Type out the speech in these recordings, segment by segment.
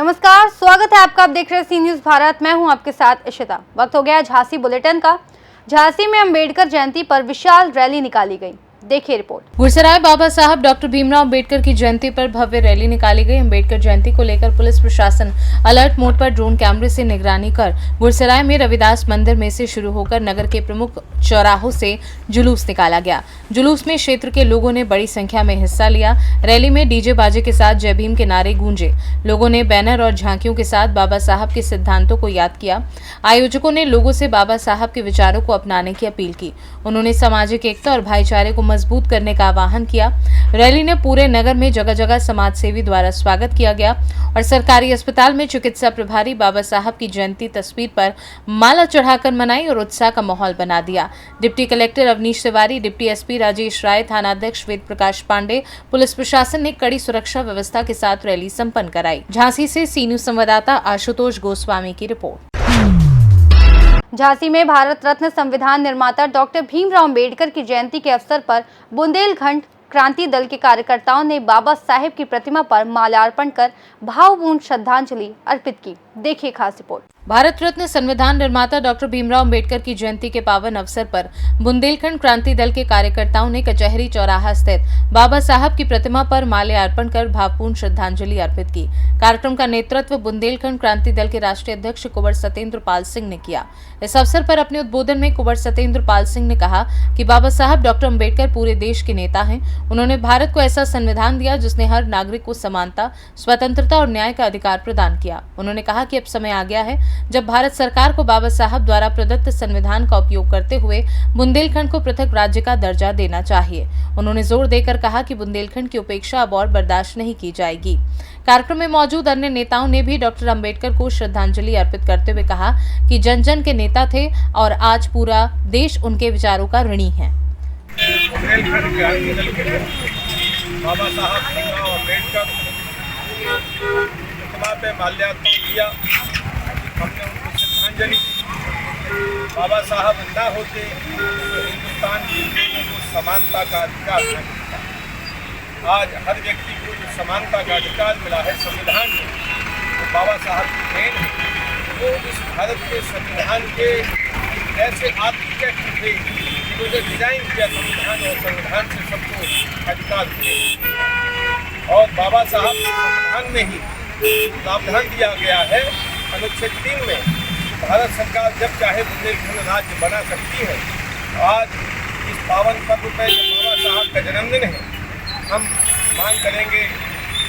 नमस्कार, स्वागत है आपका। आप देख रहे हैं सी न्यूज भारत। मैं हूं आपके साथ इशिता। वक्त हो गया झांसी बुलेटिन का। झांसी में अंबेडकर जयंती पर विशाल रैली निकाली गई। देखिए रिपोर्ट। गुरसराय बाबा साहब डॉक्टर भीमराव अंबेडकर की जयंती पर भव्य रैली निकाली गई। अंबेडकर जयंती को लेकर पुलिस प्रशासन अलर्ट मोड पर ड्रोन कैमरे से निगरानी कर गुरसराय में रविदास मंदिर में से शुरू होकर नगर के प्रमुख चौराहों से जुलूस निकाला गया। जुलूस में क्षेत्र के लोगों ने बड़ी संख्या में हिस्सा लिया। रैली में डीजे बाजे के साथ जय भीम के नारे गूंजे। लोगों ने बैनर और झांकियों के साथ बाबा साहब के सिद्धांतों को याद किया। आयोजकों ने लोगों से बाबा साहब के विचारों को अपनाने की अपील की। उन्होंने सामाजिक एकता और भाईचारे को मजबूत करने का आह्वान किया। रैली ने पूरे नगर में जगह जगह समाज सेवी द्वारा स्वागत किया गया और सरकारी अस्पताल में चिकित्सा प्रभारी बाबा साहब की जयंती तस्वीर पर माला चढ़ाकर मनाई और उत्साह का माहौल बना दिया। Deputy collector Avneesh Tiwari, deputy SP Rajesh Rai, थानाध्यक्ष वेद प्रकाश पांडे, पुलिस प्रशासन ने कड़ी सुरक्षा व्यवस्था के साथ रैली संपन्न कराई। झांसी से सी न्यूज संवाददाता आशुतोष गोस्वामी की रिपोर्ट। झांसी में भारत रत्न संविधान निर्माता डॉक्टर भीमराव अंबेडकर की जयंती के अवसर पर बुंदेलखंड क्रांति दल के कार्यकर्ताओं ने बाबा साहेब की प्रतिमा पर माल्यार्पण कर भावपूर्ण श्रद्धांजलि अर्पित की। देखिए खास रिपोर्ट। भारत रत्न संविधान निर्माता डॉक्टर भीमराव अंबेडकर की जयंती के पावन अवसर पर बुंदेलखंड क्रांति दल के कार्यकर्ताओं ने कचहरी चौराहा स्थित बाबा साहब की प्रतिमा पर माल्यार्पण कर भावपूर्ण श्रद्धांजलि अर्पित की। कार्यक्रम का नेतृत्व बुंदेलखंड क्रांति दल के राष्ट्रीय अध्यक्ष कुंवर सत्येंद्र पाल सिंह ने किया। इस अवसर पर अपने उद्बोधन में कुंवर सत्येंद्र पाल सिंह ने कहा कि बाबा साहब डॉक्टर अंबेडकर पूरे देश के नेता हैं। उन्होंने भारत को ऐसा संविधान दिया जिसने हर नागरिक को समानता, स्वतंत्रता और न्याय का अधिकार प्रदान किया। उन्होंने कहा कि अब समय आ गया है जब भारत सरकार को बाबा साहब द्वारा प्रदत्त संविधान का उपयोग करते हुए बुंदेलखंड को पृथक राज्य का दर्जा देना चाहिए। उन्होंने जोर देकर कहा कि बुंदेलखंड की उपेक्षा अब और बर्दाश्त नहीं की जाएगी। कार्यक्रम में मौजूद अन्य नेताओं ने भी डॉक्टर अंबेडकर को श्रद्धांजलि अर्पित करते हुए कहा कि जन जन के नेता थे और आज पूरा देश उनके विचारों का ऋणी है। बाबा साहब भीमराव अंबेडकर प्रतिमा पे माल्यार्पण किया, हमने उनको श्रद्धांजलि दी। बाबा साहब ना होते तो हिंदुस्तान के लोगों को समानता का अधिकार न मिलता। आज हर व्यक्ति को जो समानता का अधिकार मिला है संविधान में, तो बाबा साहब की देन है। वो इस भारत के संविधान के ऐसे आर्किटेक्ट थे जिन्होंने डिजाइन किया संविधान, और संविधान से सबको अधिकार दिए। और बाबा साहब के संविधान में ही प्रावधान दिया गया है अनुच्छेद 3 में, भारत सरकार जब चाहे बुंदेलखंड राज्य बना सकती है। आज इस पावन पर्व पर जब बाबा साहब का जन्मदिन है, हम मांग करेंगे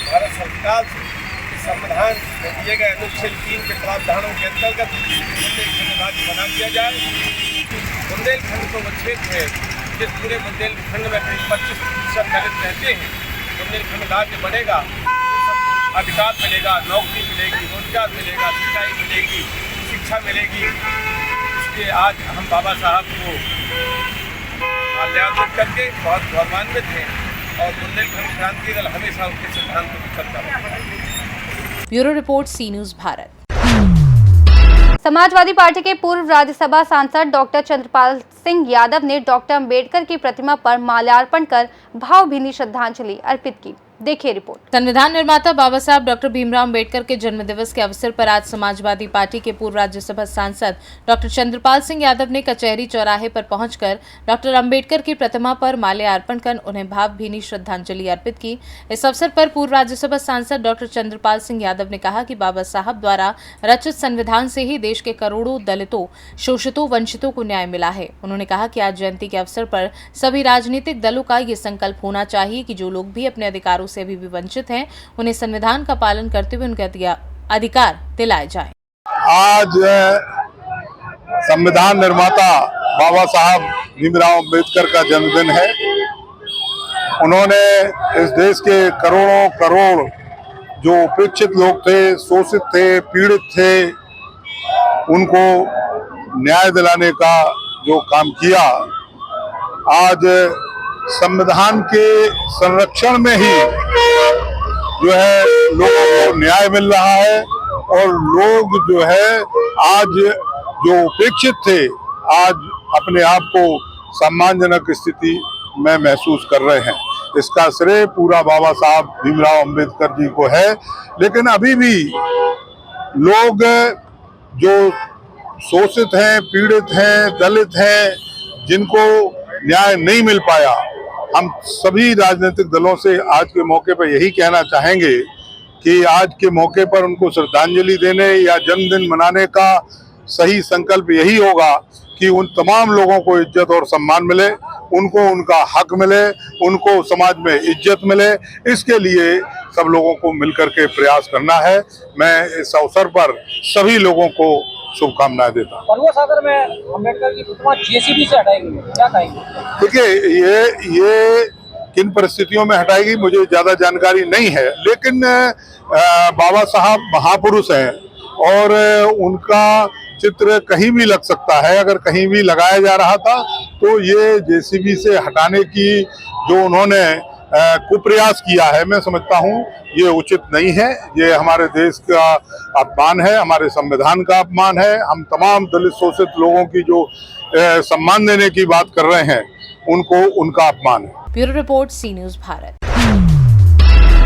भारत सरकार से संविधान में दिए गए अनुच्छेद 3 के प्रावधानों के अंतर्गत बुंदेलखंड राज्य बना दिया जाए। बुंदेलखंड तो वो क्षेत्र है जिस पूरे बुंदेलखंड में करीब 25% दलित रहते हैं। बुंदेलखंड राज्य बनेगा, अधिकार मिलेगा, नौकरी मिलेगी, रोजगार मिलेगा, सिंचाई मिलेगी, शिक्षा मिलेगी। इसलिए आज हम बाबा साहब को माल्यार्पण करके बहुत गौरवान्वित हैं और बुंदेलखंड क्रांति दल हमेशा उनके सिद्धांतों को चलता रहेगा। ब्यूरो रिपोर्ट, सी न्यूज भारत। समाजवादी पार्टी के पूर्व राज्यसभा सांसद डॉक्टर चंद्रपाल सिंह यादव ने डॉक्टर अंबेडकर की प्रतिमा पर माल्यार्पण कर भावभीनी श्रद्धांजलि अर्पित की। देखिए रिपोर्ट। संविधान निर्माता बाबा साहब डॉक्टर भीमराव अंबेडकर के जन्म दिवस के अवसर पर आज समाजवादी पार्टी के पूर्व राज्यसभा सांसद डॉक्टर चंद्रपाल सिंह यादव ने कचहरी चौराहे पर पहुंचकर डॉक्टर अंबेडकर की प्रतिमा पर माल्यार्पण कर उन्हें भावभीनी श्रद्धांजलि अर्पित की। इस अवसर पर पूर्व राज्यसभा सांसद डॉक्टर चंद्रपाल सिंह यादव ने कहा कि बाबा साहब द्वारा रचित संविधान से ही देश के करोड़ों दलितों, शोषितों, वंचितों को न्याय मिला है। उन्होंने कहा कि आज जयंती के अवसर पर सभी राजनीतिक दलों का ये संकल्प होना चाहिए कि जो लोग भी अपने अधिकारों से अभी भी वंचित हैं, उन्हें संविधान का पालन करते हुए उनके अधिकार दिलाए जाएं। आज संविधान निर्माता बाबा साहब भीमराव अंबेडकर का जन्मदिन है। उन्होंने इस देश के करोड़ों करोड़ जो उपेक्षित लोग थे, शोषित थे, पीड़ित थे, उनको न्याय दिलाने का जो काम किया। आज संविधान के संरक्षण में ही जो है लोगों को न्याय मिल रहा है और लोग जो है आज जो उपेक्षित थे, आज अपने आप को सम्मानजनक स्थिति में महसूस कर रहे हैं। इसका श्रेय पूरा बाबा साहब भीमराव अंबेडकर जी को है। लेकिन अभी भी लोग जो शोषित हैं, पीड़ित हैं, दलित हैं, जिनको न्याय नहीं मिल पाया, हम सभी राजनीतिक दलों से आज के मौके पर यही कहना चाहेंगे कि आज के मौके पर उनको श्रद्धांजलि देने या जन्मदिन मनाने का सही संकल्प यही होगा कि उन तमाम लोगों को इज्जत और सम्मान मिले, उनको उनका हक मिले, उनको समाज में इज्जत मिले। इसके लिए सब लोगों को मिलकर के प्रयास करना है। मैं इस अवसर पर सभी लोगों को शुभकामनाएं देता हूँ। बरुआ सागर में अम्बेडकर की प्रतिमा जेसीबी से हटाएगी, क्या कहेंगे? देखिए, ये किन परिस्थितियों में हटाएगी मुझे ज्यादा जानकारी नहीं है, लेकिन बाबा साहब महापुरुष हैं और उनका चित्र कहीं भी लग सकता है। अगर कहीं भी लगाया जा रहा था तो ये जेसीबी से हटाने की जो उन्होंने कुप्रयास किया है, मैं समझता हूँ ये उचित नहीं है। ये हमारे देश का अपमान है, हमारे संविधान का अपमान है। हम तमाम दलित शोषित लोगों की जो सम्मान देने की बात कर रहे हैं, उनको उनका अपमान है। ब्यूरो रिपोर्ट, सी न्यूज़ भारत।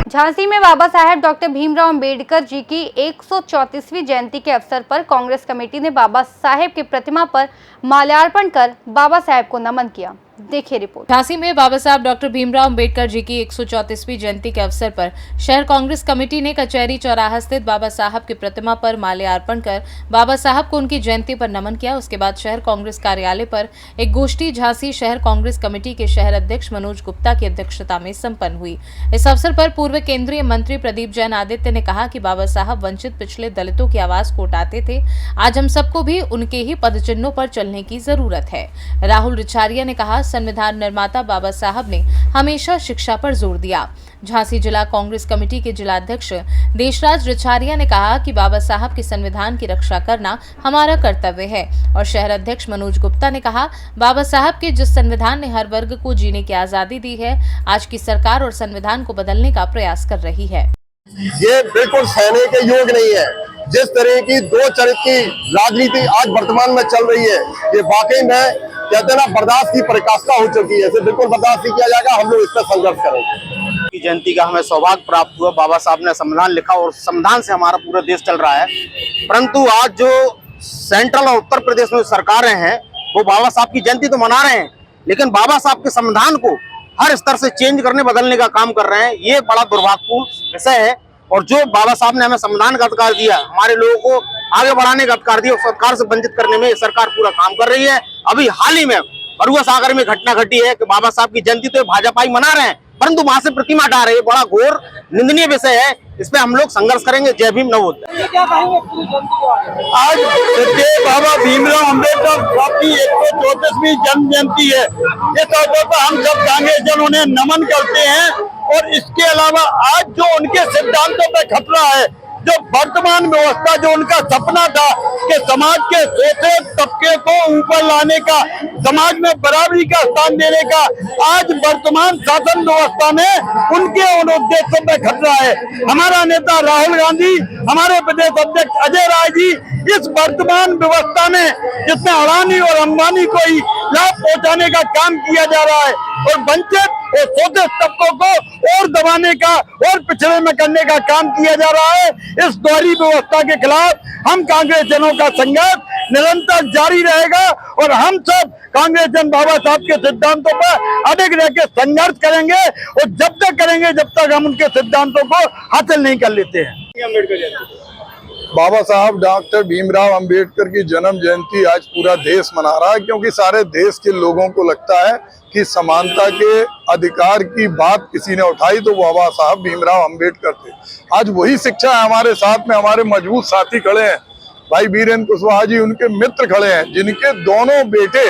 झांसी में बाबा साहेब डॉक्टर भीमराव अंबेडकर जी की 134वीं जयंती के अवसर पर कांग्रेस कमेटी ने बाबा साहेब की प्रतिमा पर माल्यार्पण कर बाबा साहेब को नमन किया। देखिए रिपोर्ट। झांसी में बाबा साहब डॉक्टर भीमराव अंबेडकर जी की 134वीं जयंती के अवसर पर शहर कांग्रेस कमेटी ने कचहरी चौराहा स्थित बाबा साहब की प्रतिमा पर माल्यार्पण कर बाबा साहब को उनकी जयंती पर नमन किया। उसके बाद शहर कांग्रेस कार्यालय पर एक गोष्ठी झांसी शहर कांग्रेस कमेटी के शहर अध्यक्ष मनोज गुप्ता की अध्यक्षता में संपन्न हुई। इस अवसर पर पूर्व केंद्रीय मंत्री प्रदीप जैन आदित्य ने कहा कि बाबा साहब वंचित पिछले दलितों की आवाज को उठाते थे। आज हम सबको भी उनके ही पदचिन्हों पर चलने की जरूरत है। राहुल रिछारिया ने कहा, संविधान निर्माता बाबा साहब ने हमेशा शिक्षा पर जोर दिया। झांसी जिला कांग्रेस कमेटी के जिलाध्यक्ष देशराज रिछारिया ने कहा कि बाबा साहब के संविधान की रक्षा करना हमारा कर्तव्य है। और शहर अध्यक्ष मनोज गुप्ता ने कहा, बाबा साहब के जिस संविधान ने हर वर्ग को जीने की आजादी दी है, आज की सरकार और संविधान को बदलने का प्रयास कर रही है। ये बिल्कुल सहने के योग नहीं है। जिस तरह की दो चरित्र की राजनीति आज वर्तमान में चल रही है, ये वाकई में कहते हैं ना, बर्दाश्त की पराकाष्ठा हो चुकी है। इसे बिल्कुल बर्दाश्त नहीं किया जाएगा। हम लोग इस पर संघर्ष करेंगे। की जयंती का हमें सौभाग्य प्राप्त हुआ। बाबा साहब ने संविधान लिखा और संविधान से हमारा पूरा देश चल रहा है। परंतु आज जो सेंट्रल और उत्तर प्रदेश में सरकारें हैं, वो बाबा साहब की जयंती तो मना रहे हैं, लेकिन बाबा साहब के संविधान को हर स्तर से चेंज करने, बदलने का काम कर रहे हैं। ये बड़ा दुर्भाग्यपूर्ण विषय है। और जो बाबा साहब ने हमें संविधान का अधिकार दिया, हमारे लोगों को आगे बढ़ाने का अधिकार दिया, उस सरकार से वंचित करने में ये सरकार पूरा काम कर रही है। अभी हाल ही में बरुआ सागर में घटना घटी है कि बाबा साहब की जयंती तो भाजपा ही मना रहे हैं, परंतु वहां से प्रतिमा हटा रहे हैं। बड़ा घोर निंदनीय विषय है। इस पे हम लोग संघर्ष करेंगे। जय भीम नवोदय। आज बाबा भीमराव अम्बेडकर की 134वीं जन्म जयंती है। इस अवसर पर हम सब कांग्रेस जन उन्हें नमन करते हैं। और इसके अलावा आज जो उनके सिद्धांतों पे खतरा है, जो वर्तमान व्यवस्था, जो उनका सपना था कि समाज के शोषित तबके को ऊपर लाने का, समाज में बराबरी का स्थान देने का, आज वर्तमान शासन व्यवस्था में उनके उन उद्देश्यों पे खतरा है। हमारा नेता राहुल गांधी, हमारे प्रदेश अध्यक्ष अजय राय जी इस वर्तमान व्यवस्था में जिसमें अडानी और अंबानी को ही लाभ पहुंचाने का काम किया जा रहा है और वंचित और शोषित तबकों को और दबाने का और पिछड़े में करने का काम किया जा रहा है। इस दोहरी व्यवस्था के खिलाफ हम कांग्रेस जनों का संघर्ष निरंतर जारी रहेगा और हम सब कांग्रेस जन बाबा साहब के सिद्धांतों पर अडिग रह के संघर्ष करेंगे और जब तक करेंगे जब तक हम उनके सिद्धांतों को हासिल नहीं कर लेते हैं। बाबा साहब डॉक्टर भीमराव अंबेडकर की जन्म जयंती आज पूरा देश मना रहा है, क्योंकि सारे देश के लोगों को लगता है कि समानता के अधिकार की बात किसी ने उठाई तो बाबा साहब भीमराव अंबेडकर थे। आज वही शिक्षा है। हमारे साथ में हमारे मजबूत साथी खड़े हैं, भाई वीरेंद्र कुशवाहा जी, उनके मित्र खड़े हैं, जिनके दोनों बेटे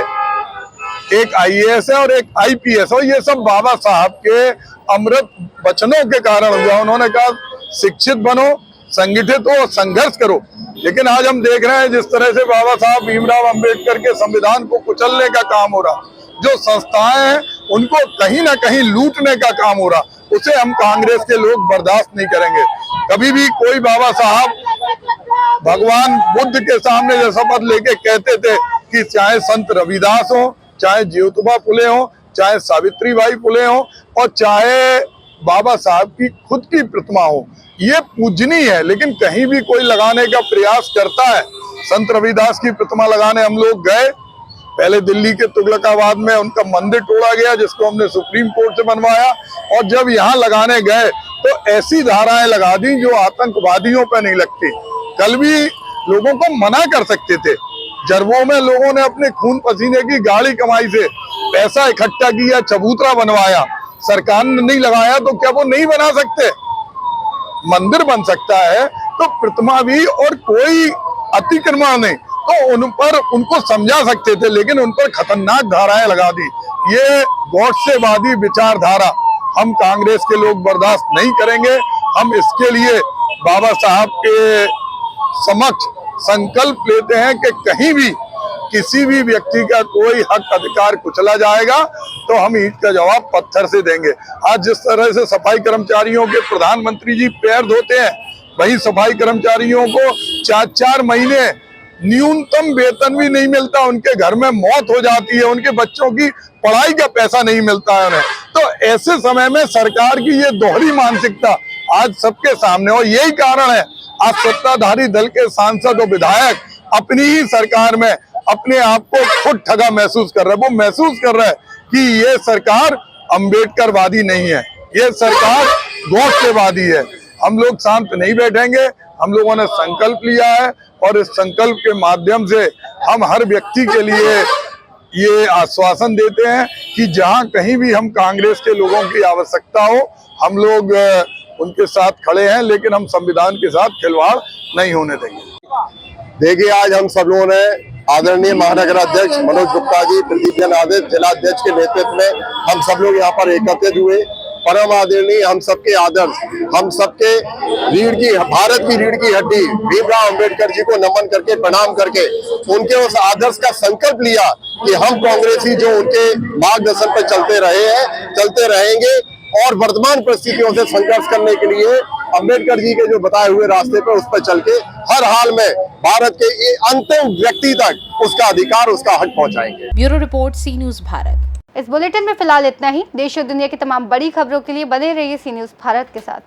एक IAS है और एक IPS, और ये सब बाबा साहब के अमृत वचनों के कारण हुआ। उन्होंने कहा शिक्षित बनो, संगठित हो, संघर्ष करो। लेकिन आज हम देख रहे हैं जिस तरह से बाबा साहब भीमराव अंबेडकर के संविधान को कुचलने का काम हो रहा, जो संस्थाएं हैं उनको कहीं ना कहीं लूटने का काम हो रहा, उसे हम कांग्रेस के लोग बर्दाश्त नहीं करेंगे। कभी भी कोई बाबा साहब भगवान बुद्ध के सामने जो शपथ लेके कहते थे कि चाहे संत रविदास हो, चाहे ज्योतिबा फुले हो, चाहे सावित्रीबाई फुले हो और चाहे बाबा साहब की खुद की प्रतिमा हो, ये पूजनीय है। लेकिन कहीं भी कोई लगाने का प्रयास करता है, संत रविदास की प्रतिमा लगाने हम लोग गए, पहले दिल्ली के तुगलकाबाद में उनका मंदिर तोड़ा गया जिसको हमने सुप्रीम कोर्ट से बनवाया, और जब यहाँ लगाने गए तो ऐसी धाराएं लगा दी जो आतंकवादियों पर नहीं लगती। कल भी लोगों को मना कर सकते थे। जरबों में लोगों ने अपने खून पसीने की गाड़ी कमाई से पैसा इकट्ठा किया, चबूतरा बनवाया, सरकार ने नहीं लगाया तो क्या वो नहीं बना सकते? मंदिर बन सकता है तो प्रतिमा भी, और कोई अतिक्रमण नहीं, तो उन पर उनको समझा सकते थे, लेकिन उन पर खतरनाक धाराएं लगा दी। ये गॉडसेवादी विचारधारा हम कांग्रेस के लोग बर्दाश्त नहीं करेंगे। हम इसके लिए बाबा साहब के समक्ष संकल्प लेते हैं कि कहीं भी किसी भी व्यक्ति का कोई हक अधिकार कुचला जाएगा तो हम ईंट का जवाब पत्थर से देंगे। आज जिस तरह से सफाई कर्मचारियों के प्रधानमंत्री जी पैर धोते हैं, वही सफाई कर्मचारियों को 4-4 महीने न्यूनतम वेतन भी नहीं मिलता, उनके घर में मौत हो जाती है, उनके बच्चों की पढ़ाई का पैसा नहीं मिलता है उन्हें। तो ऐसे समय में सरकार की ये दोहरी मानसिकता आज सबके सामने, और यही कारण है आज सत्ताधारी दल के सांसद और विधायक अपनी ही सरकार में अपने आप को खुद ठगा महसूस कर रहे हैं। वो महसूस कर रहे हैं कि ये सरकार अंबेडकरवादी नहीं है, ये सरकार गॉडसेवादी है। हम लोग शांत नहीं बैठेंगे। हम लोगों ने संकल्प लिया है और इस संकल्प के माध्यम से हम हर व्यक्ति के लिए ये आश्वासन देते हैं कि जहां कहीं भी हम कांग्रेस के लोगों की आवश्यकता हो, हम लोग उनके साथ खड़े हैं, लेकिन हम संविधान के साथ खिलवाड़ नहीं होने देंगे। देखिए, आज हम सब लोगों ने आदरणीय महानगर अध्यक्ष मनोज गुप्ता जी, प्रदीप जैन आदि जिलाध्यक्ष के नेतृत्व में हम सब लोग यहाँ पर एकत्रित हुए। परम आदरणीय हम सबके आदर्श, हम सबके भारत की रीढ़ की हड्डी भीमराव अंबेडकर जी को नमन करके, प्रणाम करके उनके उस आदर्श का संकल्प लिया कि हम कांग्रेसी जो उनके मार्गदर्शन पर चलते रहे हैं, चलते रहेंगे, और वर्तमान परिस्थितियों से संघर्ष करने के लिए अंबेडकर जी के जो बताए हुए रास्ते पर उस पर चल के हर हाल में भारत के अंतिम व्यक्ति तक उसका अधिकार, उसका हक पहुंचाएंगे। ब्यूरो रिपोर्ट, सी न्यूज़ भारत। इस बुलेटिन में फिलहाल इतना ही। देश और दुनिया की तमाम बड़ी खबरों के लिए बने रहिए सी न्यूज़ भारत के साथ।